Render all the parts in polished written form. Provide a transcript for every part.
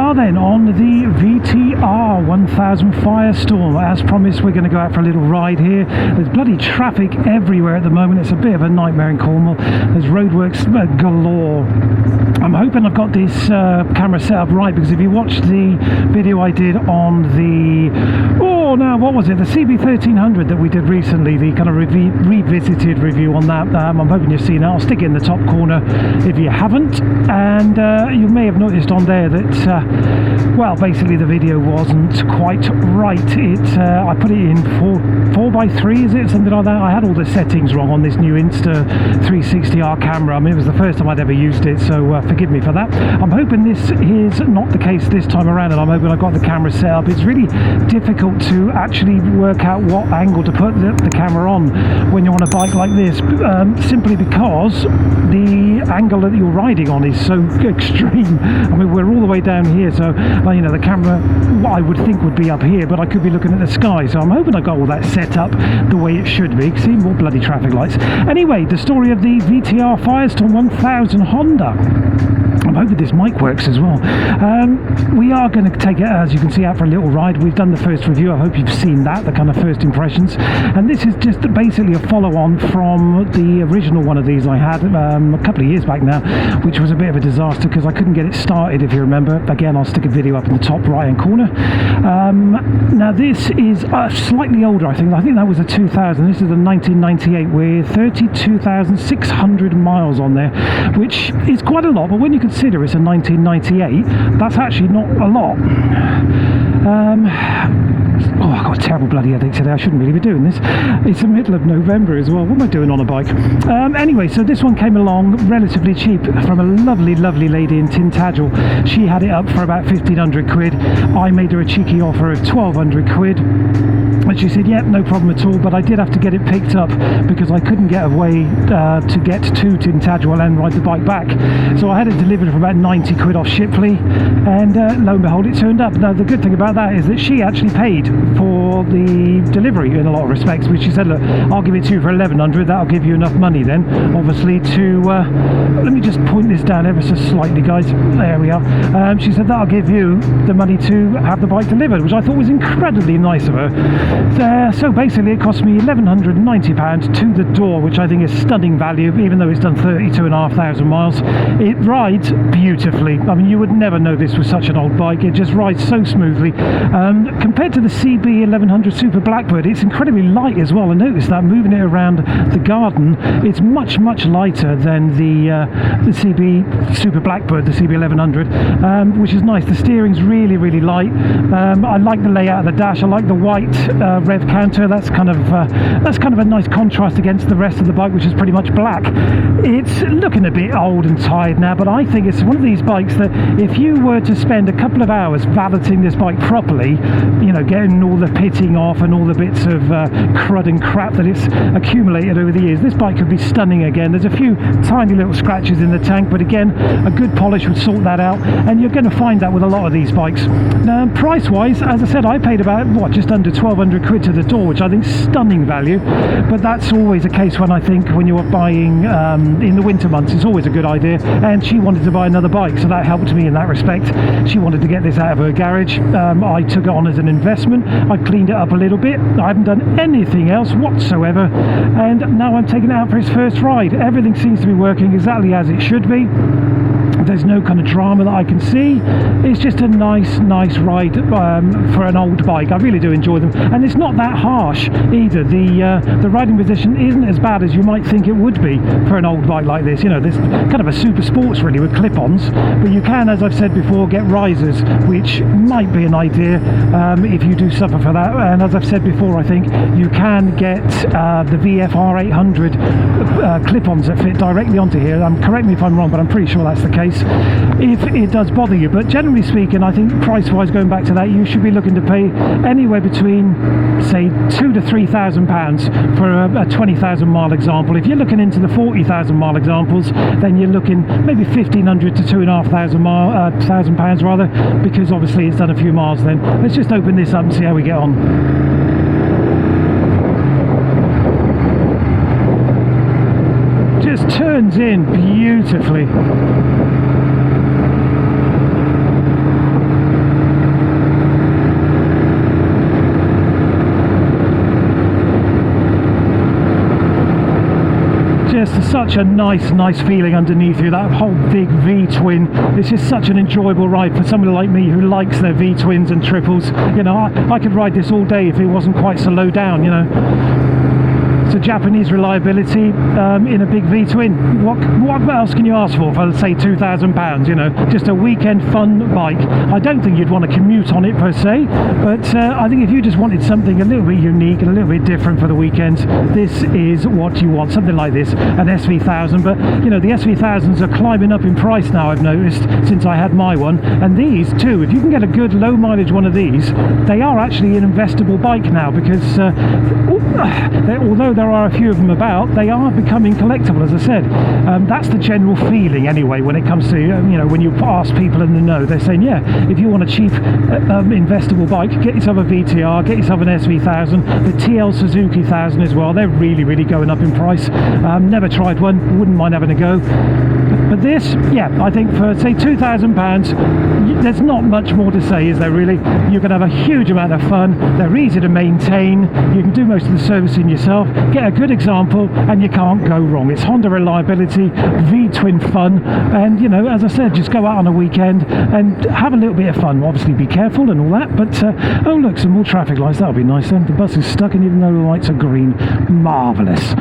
are then on the VTR1000 Firestorm. As promised, we're going to go out for a little ride here. There's bloody traffic everywhere at the moment. It's a bit of a nightmare in Cornwall. There's roadworks galore. I'm hoping I've got this camera set up right, because if you watch the video I did on the, what was it? The CB1300 that we did recently, the kind of revisited review on that. I'm hoping you've seen it. I'll stick it in the top corner if you haven't. And you may have noticed on there that, well, basically the video wasn't quite right. I put it in 4x3, is it? Something like that. I had all the settings wrong on this new Insta360R camera. I mean, it was the first time I'd ever used it, so forgive me for that. I'm hoping this is not the case this time around, and I'm hoping I've got the camera set up. It's really difficult to actually work out what angle to put the camera on when you're on a bike like this, simply because the angle that you're riding on is so extreme. I mean, we're all the way down here, so you know, the camera, I would think, would be up here, but I could be looking at the sky, so I'm hoping I got all that set up the way it should be. See, more bloody traffic lights. Anyway, the story of the VTR Firestorm 1000 Honda. I'm hoping this mic works as well. We are going to take it, as you can see, out for a little ride. We've done the first review. I hope you've seen that, the kind of first impressions. And this is just basically a follow-on from the original one of these I had a couple of years back now, which was a bit of a disaster because I couldn't get it started, if you remember. Again, I'll stick a video up in the top right-hand corner. Now, this is slightly older, I think. I think that was a 2000. This is a 1998 with 32,600 miles on there, which is quite a lot, but when you consider it's a 1998, that's actually not a lot. I've got a terrible bloody headache today. I shouldn't really be doing this. It's the middle of November as well. What am I doing on a bike? Anyway, so this one came along relatively cheap from a lovely, lovely lady in Tintagel. She had it up for about 1,500 quid. I made her a cheeky offer of 1,200 quid. And she said, yeah, no problem at all, but I did have to get it picked up because I couldn't get away to get to Tintagel and ride the bike back. So I had it delivered for about 90 quid off Shipley, and lo and behold, it turned up. Now, the good thing about that is that she actually paid for the delivery in a lot of respects, which she said, look, I'll give it to you for 1,100, that'll give you enough money then, obviously, to, let me just point this down ever so slightly, guys, there we are. She said that'll give you the money to have the bike delivered, which I thought was incredibly nice of her. So basically it cost me £1,190 to the door, which I think is stunning value, even though it's done 32,500 miles. It rides beautifully. I mean, you would never know this was such an old bike. It just rides so smoothly. Compared to the CB1100 Super Blackbird, it's incredibly light as well. I noticed that moving it around the garden, it's much, much lighter than the CB Super Blackbird, the CB1100, which is nice. The steering's really, really light. I like the layout of the dash. I like the white rev counter. That's kind of a nice contrast against the rest of the bike, which is pretty much black. It's looking a bit old and tired now, but I think it's one of these bikes that if you were to spend a couple of hours valeting this bike properly, you know, getting all the pitting off and all the bits of crud and crap that it's accumulated over the years, this bike could be stunning again. There's a few tiny little scratches in the tank, but again, a good polish would sort that out, and you're going to find that with a lot of these bikes. Now, price wise, as I said, I paid about just under 1,200 quid to the door, which I think is stunning value, but that's always a case when you're buying in the winter months. It's always a good idea, and she wanted to buy another bike, so that helped me in that respect. She wanted to get this out of her garage. I took it on as an investment. I cleaned it up a little bit. I haven't done anything else whatsoever, and now I'm taking it out for its first ride. Everything seems to be working exactly as it should be. There's no kind of drama that I can see. It's just a nice ride for an old bike. I really do enjoy them, and it's not that harsh either. The riding position isn't as bad as you might think it would be for an old bike like this. You know, this kind of a super sports really with clip-ons, but you can, as I've said before, get risers, which might be an idea if you do suffer for that. And as I've said before, I think you can get the VTR1000 clip-ons that fit directly onto here. Correct me if I'm wrong, but I'm pretty sure that's the case if it does bother you. But generally speaking, I think price-wise, going back to that, you should be looking to pay anywhere between, say, £2,000 to £3,000 for a 20,000 mile example. If you're looking into the 40,000 mile examples, then you're looking maybe £1,500 to £2,500 rather, because obviously it's done a few miles. Then let's just open this up and see how we get on. Just turns in beautifully. just such a nice feeling underneath you, that whole big V-twin. It's just such an enjoyable ride for somebody like me who likes their V-twins and triples. You know, I could ride this all day if it wasn't quite so low down, you know. So Japanese reliability in a big V-twin. What else can you ask for let's say £2,000? You know, just a weekend fun bike. I don't think you'd want to commute on it per se, but I think if you just wanted something a little bit unique and a little bit different for the weekends, this is what you want. Something like this, an SV1000. But you know, the SV1000s are climbing up in price now, I've noticed, since I had my one. And these too, if you can get a good low mileage one of these, they are actually an investable bike now, because although there are a few of them about, they are becoming collectible, as I said. That's the general feeling anyway when it comes to, you know, when you ask people in the know, they're saying, yeah, if you want a cheap investable bike, get yourself a VTR, get yourself an SV1000, the TL Suzuki 1000 as well. They're really going up in price. Never tried one, wouldn't mind having a go. But this, yeah, I think for say £2,000, there's not much more to say, is there really? You can have a huge amount of fun, they're easy to maintain, you can do most of the servicing yourself, get a good example, and you can't go wrong. It's Honda reliability, V-twin fun, and you know, as I said, just go out on a weekend and have a little bit of fun. Obviously be careful and all that, but oh look, some more traffic lights, that'll be nice then. The bus is stuck, and even though the lights are green, marvellous.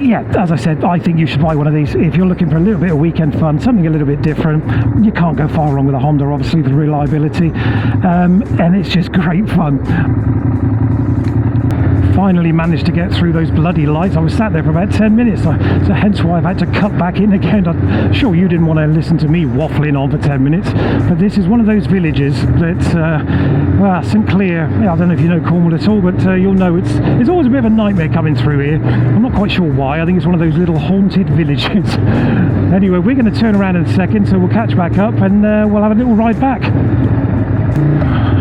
Yeah, as I said, I think you should buy one of these if you're looking for a little bit of weekend fun, something a little bit different. You can't go far wrong with a Honda, obviously, for reliability, and it's just great fun. Finally managed to get through those bloody lights. I was sat there for about 10 minutes, so hence why I've had to cut back in again. I'm sure you didn't want to listen to me waffling on for 10 minutes, but this is one of those villages that St Clear, I don't know if you know Cornwall at all, but you'll know it's always a bit of a nightmare coming through here. I'm not quite sure why. I think it's one of those little haunted villages. Anyway, we're going to turn around in a second, so we'll catch back up and we'll have a little ride back.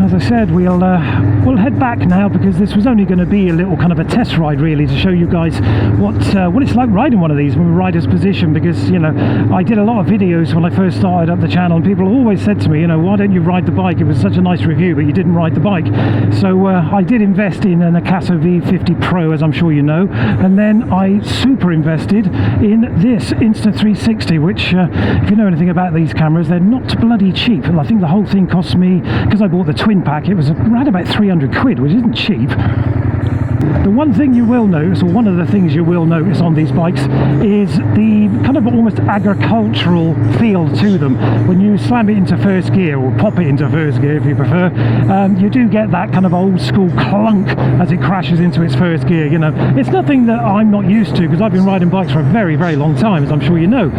As I said, we'll head back now, because this was only going to be a little kind of a test ride really, to show you guys what it's like riding one of these from a rider's position. Because you know, I did a lot of videos when I first started up the channel, and people always said to me, you know, why don't you ride the bike? It was such a nice review, but you didn't ride the bike. So I did invest in an Akasa V50 Pro, as I'm sure you know, and then I super invested in this Insta360, which if you know anything about these cameras, they're not bloody cheap. And I think the whole thing cost me, because I bought the twin pack, it was around about 300 quid, which isn't cheap. The one thing you will notice, or one of the things you will notice on these bikes, is the kind of almost agricultural feel to them. When you slam it into first gear, or pop it into first gear if you prefer, you do get that kind of old school clunk as it crashes into its first gear. You know, it's nothing that I'm not used to, because I've been riding bikes for a very long time, as I'm sure you know.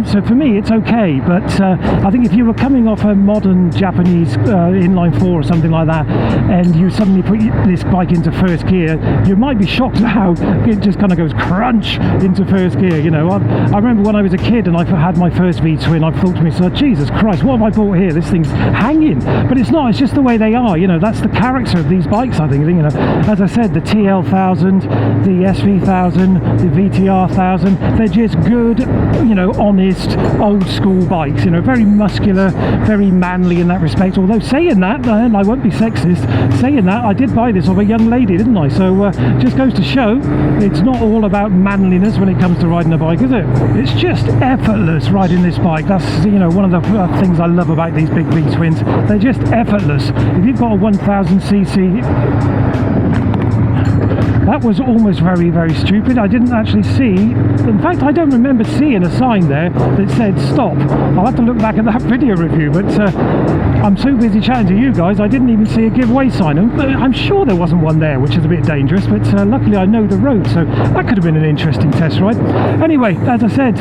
So for me it's okay, but I think if you were coming off a modern Japanese inline 4 or something like that, and you suddenly put this bike into first gear, you might be shocked at how it just kind of goes crunch into first gear. You know, I remember when I was a kid and I had my first V-twin, I thought to myself, Jesus Christ, what have I bought here? This thing's hanging. But it's not, it's just the way they are. You know, that's the character of these bikes, I think. You know, as I said, the TL1000, the SV1000, the VTR1000, they're just good, you know, honest, old school bikes. You know, very muscular, very manly in that respect. Although saying that, and I won't be sexist, saying that, I did buy this of a young lady, didn't I? So just goes to show it's not all about manliness when it comes to riding a bike, is it? It's just effortless riding this bike. That's, you know, one of the things I love about these big V-twins. They're just effortless. If you've got a 1000cc, that was almost very stupid. I didn't actually see, in fact I don't remember seeing a sign there that said stop. I'll have to look back at that video review, but I'm so busy chatting to you guys, I didn't even see a giveaway sign. I'm sure there wasn't one there, which is a bit dangerous, but luckily I know the road, so that could have been an interesting test ride. Anyway, as I said,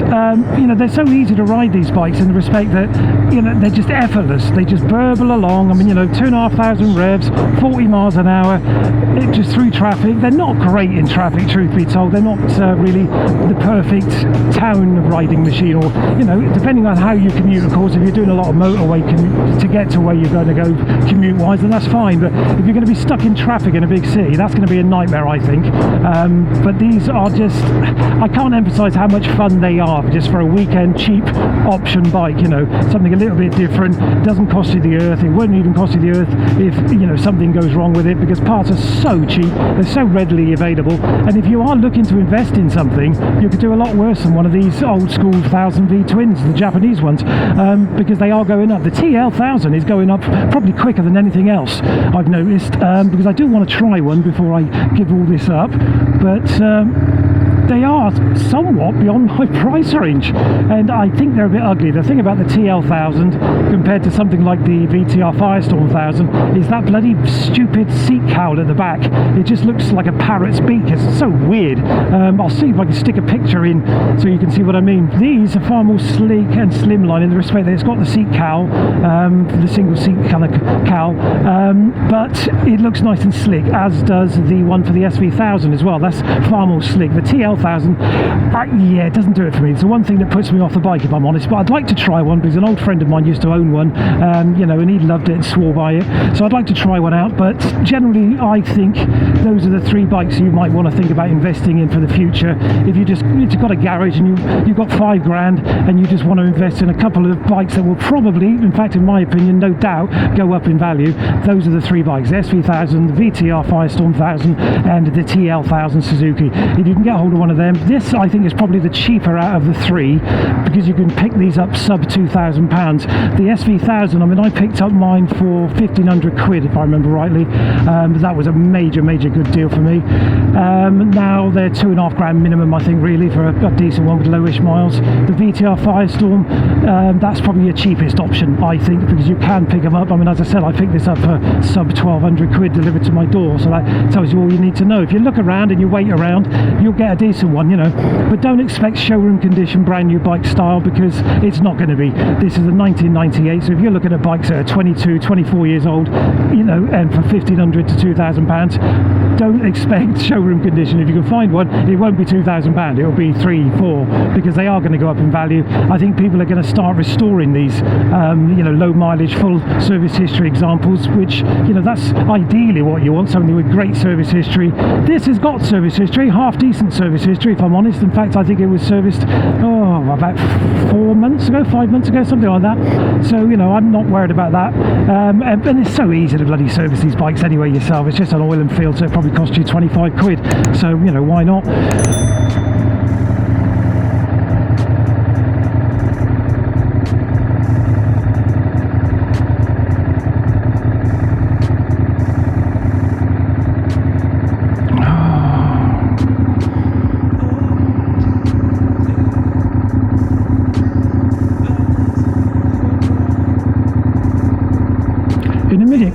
you know, they're so easy to ride, these bikes, in the respect that, you know, they're just effortless. They just burble along. I mean, you know, 2,500 revs, 40 miles an hour, just through traffic. They're not great in traffic, truth be told. They're not really the perfect town riding machine, or, you know, depending on how you commute, of course. If you're doing a lot of motorway to get to where you're going to go commute wise, then that's fine. But if you're going to be stuck in traffic in a big city, that's going to be a nightmare, I think. But these are just, I can't emphasize how much fun they are just for a weekend cheap option bike. You know, something a little bit different, doesn't cost you the earth. It won't even cost you the earth if, you know, something goes wrong with it, because parts are so cheap, they're so readily readily available. And if you are looking to invest in something, you could do a lot worse than one of these old school 1000V twins, the Japanese ones, because they are going up. The TL1000 is going up probably quicker than anything else I've noticed, because I do want to try one before I give all this up, but they are somewhat beyond my price range, and I think they're a bit ugly. The thing about the TL1000 compared to something like the VTR Firestorm 1000 is that bloody stupid seat cowl at the back. It just looks like a parrot's beak. It's so weird. I'll see if I can stick a picture in so you can see what I mean. These are far more sleek and slimline in the respect that it's got the seat cowl, the single seat kind of cowl, but it looks nice and slick, as does the one for the SV1000 as well. That's far more slick. The TL1000, yeah, it doesn't do it for me. It's the one thing that puts me off the bike, if I'm honest, but I'd like to try one because an old friend of mine used to own one, you know, and he loved it and swore by it, so I'd like to try one out. But generally I think those are the three bikes you might want to think about investing in for the future. If you've got a garage and you've got $5,000 and you just want to invest in a couple of bikes that will probably, in fact in my opinion, no doubt, go up in value, those are the three bikes: the SV1000, the VTR Firestorm 1000 and the TL1000 Suzuki. If you can get hold of one of them, this I think is probably the cheaper out of the three, because you can pick these up sub £2,000. The SV1000, I mean, I picked up mine for 1,500 quid if I remember rightly. That was a major good deal for me. Now they're £2,500 minimum, I think, really, for a decent one with lowish miles. The VTR Firestorm, that's probably your cheapest option, I think, because you can pick them up. I mean, as I said, I picked this up for sub 1,200 quid delivered to my door, so that tells you all you need to know. If you look around and you wait around, you'll get a decent one, you know, but don't expect showroom condition brand new bike style, because it's not going to be. This is a 1998, so if you're looking at bikes that are 22, 24 years old, you know, and for 1,500 to £2,000, don't expect showroom condition. If you can find one, it won't be £2,000, it'll be 3, 4, because they are going to go up in value. I think people are going to start restoring these, you know, low mileage, full service history examples, which, you know, that's ideally what you want, something with great service history. This has got service history, half decent service history, if I'm honest. In fact, I think it was serviced, about 4 months ago, 5 months ago, something like that. So, you know, I'm not worried about that. And it's so easy to bloody service these bikes anyway yourself. It's just an oil and field, so it probably cost you 25 quid. So, you know, why not?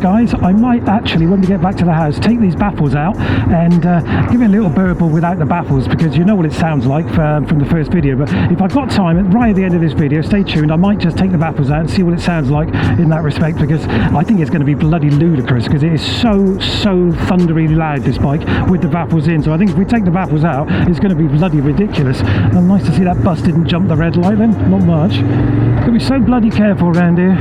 Guys, I might actually, when we get back to the house, take these baffles out and give it a little burble without the baffles, because you know what it sounds like from the first video. But if I've got time, right at the end of this video, stay tuned, I might just take the baffles out and see what it sounds like in that respect, because I think it's going to be bloody ludicrous, because it is so thundery loud, this bike, with the baffles in. So I think if we take the baffles out, it's going to be bloody ridiculous. And nice to see that bus didn't jump the red light then, not much. Got to be so bloody careful around here.